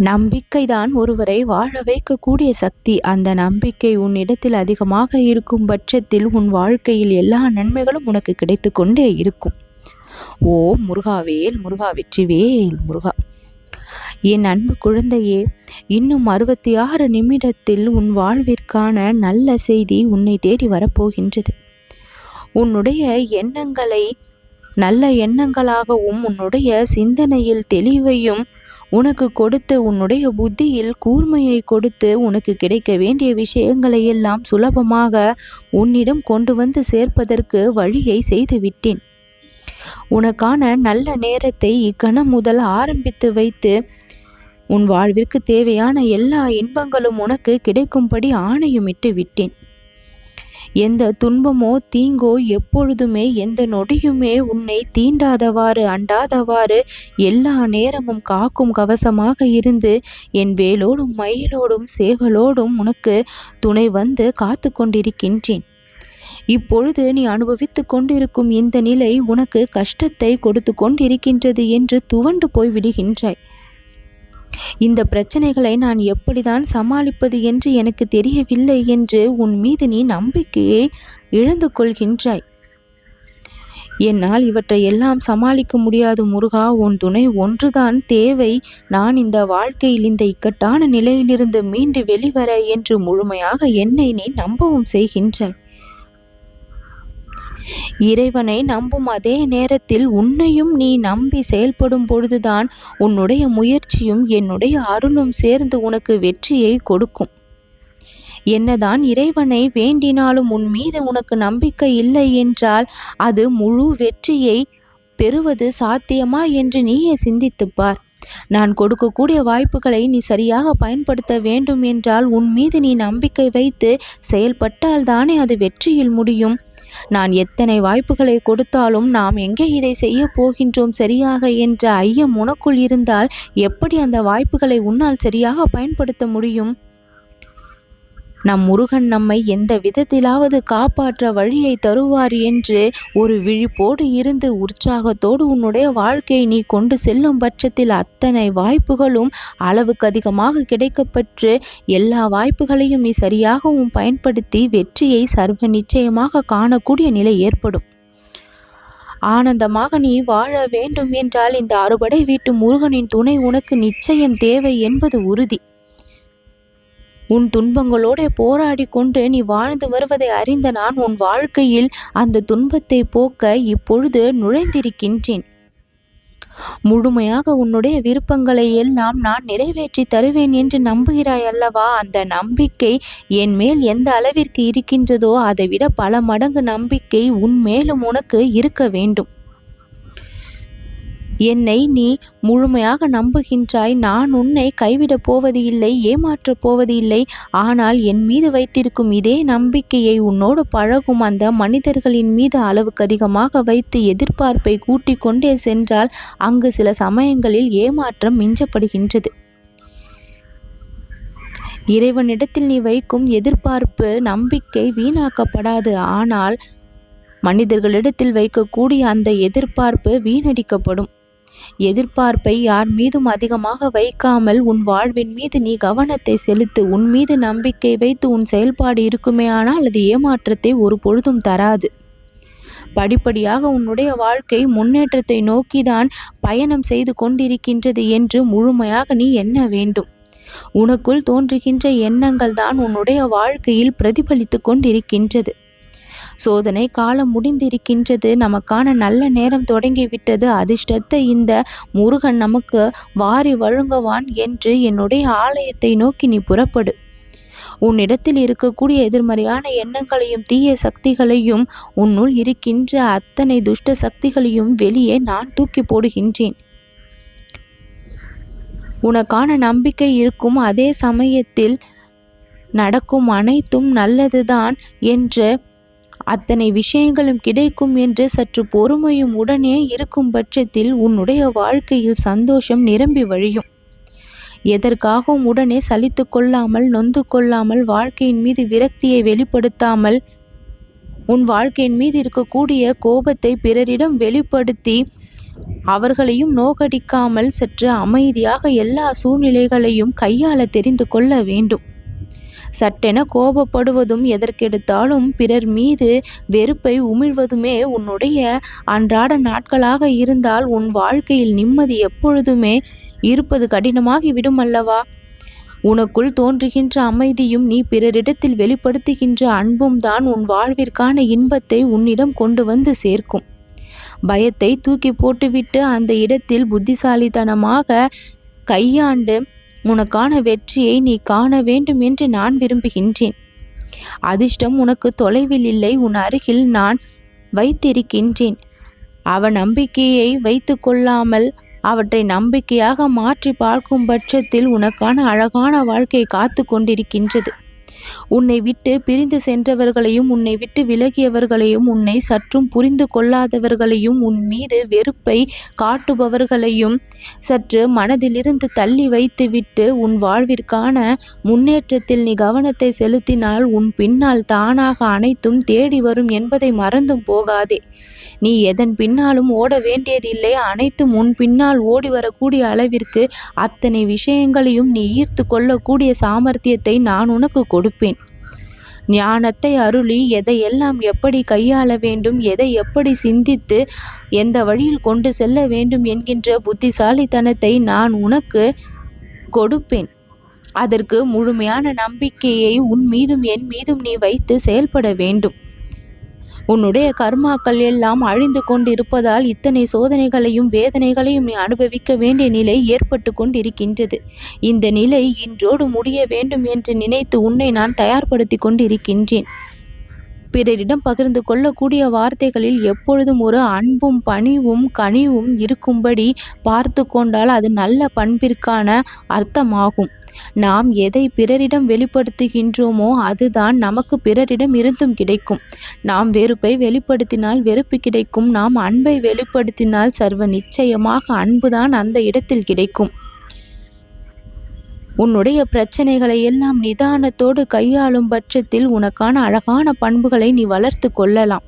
நம்பிக்கைதான் ஒருவரை வாழ வைக்கக்கூடிய சக்தி. அந்த நம்பிக்கை உன்னிடத்தில் அதிகமாக இருக்கும் பட்சத்தில் உன் வாழ்க்கையில் எல்லா நன்மைகளும் உனக்கு கிடைத்து கொண்டே இருக்கும். ஓ முருகாவேல், முருகா, வெற்றிவேல் முருகா. என் அன்பு குழந்தையே, இன்னும் 66 நிமிடத்தில் உன் வாழ்விற்கான நல்ல செய்தி உன்னை தேடி வரப்போகின்றது. உன்னுடைய எண்ணங்களை நல்ல எண்ணங்களாகவும் உன்னுடைய சிந்தனையில் தெளிவையும் உனக்கு கொடுத்து, உன்னுடைய புத்தியில் கூர்மையை கொடுத்து, உனக்கு கிடைக்க வேண்டிய விஷயங்களை எல்லாம் சுலபமாக உன்னிடம் கொண்டு வந்து சேர்ப்பதற்கு வழியை செய்து விட்டேன். உனக்கான நல்ல நேரத்தை இக்கணம் முதல் ஆரம்பித்து வைத்து உன் வாழ்விற்கு தேவையான எல்லா இன்பங்களும் உனக்கு கிடைக்கும்படி ஆணையுமிட்டு விட்டேன். எந்த துன்பமோ தீங்கோ எப்பொழுதுமே எந்த நொடியுமே உன்னை தீண்டாதவாறு அண்டாதவாறு எல்லா நேரமும் காக்கும் கவசமாக இருந்து என் வேலோடும் மயிலோடும் சேவலோடும் உனக்கு துணை வந்து காத்து கொண்டிருக்கின்றேன். இப்பொழுது நீ அனுபவித்து கொண்டிருக்கும் இந்த நிலை உனக்கு கஷ்டத்தை கொடுத்து கொண்டிருக்கின்றது என்று துவண்டு போய் விடுகின்றாய். இந்த பிரச்சனைகளை நான் எப்படிதான் சமாளிப்பது என்று எனக்கு தெரியவில்லை என்று உன் மீது நீ நம்பிக்கையை இழந்து கொள்கின்றாய். என்னால் இவற்றை எல்லாம் சமாளிக்க முடியாது முருகா, உன் துணை ஒன்றுதான் தேவை. நான் இந்த வாழ்க்கையில் இந்த இக்கட்டான நிலையிலிருந்து மீண்டு வெளிவர என்று முழுமையாக என்னை நீ நம்பவும் செய்கின்றாய். இறைவனை நம்பும் அதே நேரத்தில் உன்னையும் நீ நம்பி செயல்படும் பொழுதுதான் உன்னுடைய முயற்சியும் என்னுடைய அருளும் சேர்ந்து உனக்கு வெற்றியை கொடுக்கும். என்னதான் இறைவனை வேண்டினாலும் உன் மீது உனக்கு நம்பிக்கை இல்லை என்றால் அது முழு வெற்றியை பெறுவது சாத்தியமா என்று நீயே சிந்தித்துப்பார். நான் கொடுக்கக்கூடிய வாய்ப்புகளை நீ சரியாக பயன்படுத்த வேண்டும் என்றால் உன் மீது நீ நம்பிக்கை வைத்து செயல்பட்டால் தானே அது வெற்றியில் முடியும். நான் எத்தனை வாய்ப்புகளை கொடுத்தாலும் நாம் எங்கே இதை செய்ய போகின்றோம் சரியாக என்ற ஐயம் உனக்குள் இருந்தால் எப்படி அந்த வாய்ப்புகளை உன்னால் சரியாக பயன்படுத்த முடியும்? நம் முருகன் நம்மை எந்த விதத்திலாவது காப்பாற்ற வழியை தருவார் என்று ஒரு விழிப்போடு இருந்து உற்சாகத்தோடு உன்னுடைய வாழ்க்கையை நீ கொண்டு செல்லும் பட்சத்தில் அத்தனை வாய்ப்புகளும் அளவுக்கு அதிகமாக கிடைக்கப்பெற்று எல்லா வாய்ப்புகளையும் நீ சரியாகவும் பயன்படுத்தி வெற்றியை சர்வ நிச்சயமாக காணக்கூடிய நிலை ஏற்படும். ஆனந்தமாக நீ வாழ வேண்டும் என்றால் இந்த அறுபடை வீட்டு முருகனின் துணை உனக்கு நிச்சயம் தேவை என்பது உறுதி. உன் துன்பங்களோடு போராடி கொண்டு நீ வாழ்ந்து வருவதை அறிந்த நான் உன் வாழ்க்கையில் அந்த துன்பத்தை போக்க இப்பொழுது நுழைந்திருக்கின்றேன். முழுமையாக உன்னுடைய விருப்பங்களை எல்லாம் நான் நிறைவேற்றி தருவேன் என்று நம்புகிறாய் அல்லவா? அந்த நம்பிக்கை என் மேல் எந்த அளவிற்கு இருக்கின்றதோ அதைவிட பல மடங்கு நம்பிக்கை உன் மேலும் உனக்கு இருக்க வேண்டும். என்னை நீ முழுமையாக நம்புகின்றாய். நான் உன்னை கைவிடப் போவது இல்லை, ஏமாற்றப் போவது இல்லை. ஆனால் என் மீது வைத்திருக்கும் இதே நம்பிக்கையை உன்னோடு பழகும் அந்த மனிதர்களின் மீது அளவுக்கு அதிகமாக வைத்து எதிர்பார்ப்பை கூட்டிக் கொண்டே சென்றால் அங்கு சில சமயங்களில் ஏமாற்றம் மிஞ்சப்படுகின்றது. இறைவனிடத்தில் நீ வைக்கும் எதிர்பார்ப்பு நம்பிக்கை வீணாக்கப்படாது. ஆனால் மனிதர்களிடத்தில் வைக்கக்கூடிய அந்த எதிர்பார்ப்பு வீணடிக்கப்படும். எதிர்பார்ப்பை யார் மீதும் அதிகமாக வைக்காமல் உன் வாழ்வின் மீது நீ கவனத்தை செலுத்து. உன் மீது நம்பிக்கை வைத்து உன் செயல்பாடு இருக்குமே ஆனால் அது ஏமாற்றத்தை ஒரு பொழுதும் தராது. படிப்படியாக உன்னுடைய வாழ்க்கை முன்னேற்றத்தை நோக்கிதான் பயணம் செய்து கொண்டிருக்கின்றது என்று முழுமையாக நீ எண்ண வேண்டும். உனக்குள் தோன்றுகின்ற எண்ணங்கள் தான் உன்னுடைய வாழ்க்கையில் பிரதிபலித்து கொண்டிருக்கின்றது. சோதனை காலம் முடிந்திருக்கின்றது. நமக்கான நல்ல நேரம் தொடங்கிவிட்டது. அதிர்ஷ்டத்தை இந்த முருகன் நமக்கு வாரி வழங்குவான் என்று என்னுடைய ஆலயத்தை நோக்கி நீ புறப்படு. உன்னிடத்தில் இருக்கக்கூடிய எதிர்மறையான எண்ணங்களையும் தீய சக்திகளையும் உன்னுள் இருக்கின்ற அத்தனை துஷ்ட சக்திகளையும் வெளியே நான் தூக்கி போடுகின்றேன். உனக்கான நம்பிக்கை இருக்கும் அதே சமயத்தில் நடக்கும் அனைத்தும் நல்லதுதான் என்று அத்தனை விஷயங்களும் கிடைக்கும் என்று சற்று பொறுமையும் உடனே இருக்கும் பட்சத்தில் உன்னுடைய வாழ்க்கையில் சந்தோஷம் நிரம்பி வழியும். எதற்காகவும் உடனே சலித்து கொள்ளாமல் நொந்து கொள்ளாமல் வாழ்க்கையின் மீது விரக்தியை வெளிப்படுத்தாமல் உன் வாழ்க்கையின் மீது இருக்கக்கூடிய கோபத்தை பிறரிடம் வெளிப்படுத்தி அவர்களையும் நோகடிக்காமல் சற்று அமைதியாக எல்லா சூழ்நிலைகளையும் கையாள தெரிந்து கொள்ள வேண்டும். சட்டென கோபப்படுவதும் எதற்கெடுத்தாலும் பிறர் மீது வெறுப்பை உமிழ்வதுமே உன்னுடைய அன்றாட நாட்களாக இருந்தால் உன் வாழ்க்கையில் நிம்மதி எப்பொழுதுமே இருப்பது கடினமாகிவிடும் அல்லவா? உனக்குள் தோன்றுகின்ற அமைதியும் நீ பிறரிடத்தில் வெளிப்படுத்துகின்ற அன்பும் தான் உன் வாழ்விற்கான இன்பத்தை உன்னிடம் கொண்டு வந்து சேர்க்கும். பயத்தை தூக்கி போட்டுவிட்டு அந்த இடத்தில் புத்திசாலித்தனமாக கையாண்டு உனக்கான வெற்றியை நீ காண வேண்டும் என்று நான் விரும்புகின்றேன். அதிர்ஷ்டம் உனக்கு தொலைவில் இல்லை, உன் அருகில் நான் வைத்திருக்கின்றேன். நம்பிக்கையை வைத்து கொள்ளாமல் அவற்றை நம்பிக்கையாக மாற்றி பார்க்கும் பட்சத்தில் உனக்கான அழகான வாழ்க்கை காத்து கொண்டிருக்கின்றது. உன்னை விட்டு பிரிந்து சென்றவர்களையும் உன்னை விட்டு விலகியவர்களையும் உன்னை சற்றும் புரிந்து கொள்ளாதவர்களையும் உன் மீது வெறுப்பை காட்டுபவர்களையும் சற்று மனதிலிருந்து தள்ளி வைத்துவிட்டு உன் வாழ்விற்கான முன்னேற்றத்தில் நீ கவனத்தை செலுத்தினால் உன் பின்னால் தானாக அனைத்தும் தேடி வரும் என்பதை மறந்தும் போகாதே. நீ எதன் பின்னாலும் ஓட வேண்டியதில்லை. அனைத்தும் உன் பின்னால் ஓடி வரக்கூடிய அளவிற்கு அத்தனை விஷயங்களையும் நீ ஈர்த்து கொள்ளக்கூடிய சாமர்த்தியத்தை நான் உனக்கு கொடுப்பேன். ஞானத்தை அருளி எதையெல்லாம் எப்படி கையாள வேண்டும், எதை எப்படி சிந்தித்து எந்த வழியில் கொண்டு செல்ல வேண்டும் என்கின்ற புத்திசாலித்தனத்தை நான் உனக்கு கொடுப்பேன். அதற்கு முழுமையான நம்பிக்கையை உன் மீதும் என் மீதும் நீ வைத்து செயல்பட வேண்டும். உன்னுடைய கர்மாக்கள் எல்லாம் அழிந்து கொண்டிருப்பதால் இத்தனை சோதனைகளையும் வேதனைகளையும் நீ அனுபவிக்க வேண்டிய நிலை ஏற்பட்டு கொண்டிருக்கின்றது. இந்த நிலை இன்றோடு முடிய வேண்டும் என்று நினைத்து உன்னை நான் தயார்படுத்தி கொண்டிருக்கின்றேன். பிறரிடம் பகிர்ந்து கொள்ளக்கூடிய வார்த்தைகளில் எப்பொழுதும் ஒரு அன்பும் பணிவும் கனிவும் இருக்கும்படி பார்த்து கொண்டால் அது நல்ல பண்பிற்கான அர்த்தமாகும். நாம் எதை பிறரிடம் வெளிப்படுத்துகின்றோமோ அதுதான் நமக்கு பிறரிடம் இருந்தும் கிடைக்கும். நாம் வெறுப்பை வெளிப்படுத்தினால் வெறுப்பு கிடைக்கும். நாம் அன்பை வெளிப்படுத்தினால் சர்வ நிச்சயமாக அன்புதான் அந்த இடத்தில் கிடைக்கும். உன்னுடைய பிரச்சனைகளை எல்லாம் நிதானத்தோடு கையாளும் பட்சத்தில் உனக்கான அழகான பண்புகளை நீ வளர்த்து கொள்ளலாம்.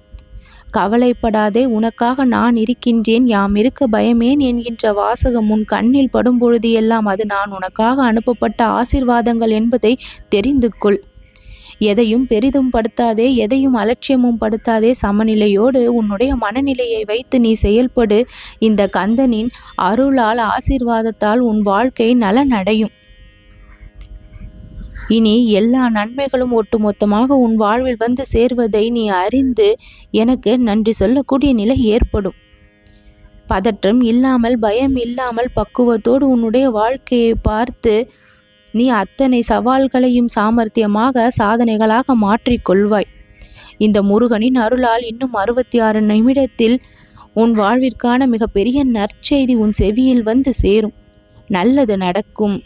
கவலைப்படாதே, உனக்காக நான் இருக்கின்றேன், யாம் இருக்க பயமேன் என்கின்ற வாசகம் உன் கண்ணில் படும் பொழுது எல்லாம் அது நான் உனக்காக அனுப்பப்பட்ட ஆசீர்வாதங்கள் என்பதை தெரிந்து கொள். எதையும் பெரிதும் படுத்தாதே, எதையும் அலட்சியமும் படுத்தாதே. சமநிலையோடு உன்னுடைய மனநிலையை வைத்து நீ செயல்படு. இந்த கந்தனின் அருளால் ஆசீர்வாதத்தால் உன் வாழ்க்கை நலனடையும். இனி எல்லா நன்மைகளும் ஒட்டுமொத்தமாக உன் வாழ்வில் வந்து சேர்வதை நீ அறிந்து எனக்கு நன்றி சொல்லக்கூடிய நிலை ஏற்படும். பதற்றம் இல்லாமல் பயம் இல்லாமல் பக்குவத்தோடு உன்னுடைய வாழ்க்கையை பார்த்து நீ அத்தனை சவால்களையும் சாமர்த்தியமாக சாதனைகளாக மாற்றிக்கொள்வாய். இந்த முருகனின் அருளால் இன்னும் 66 நிமிடத்தில் உன் வாழ்விற்கான மிகப்பெரிய நற்செய்தி உன் செவியில் வந்து சேரும். நல்லது நடக்கும்.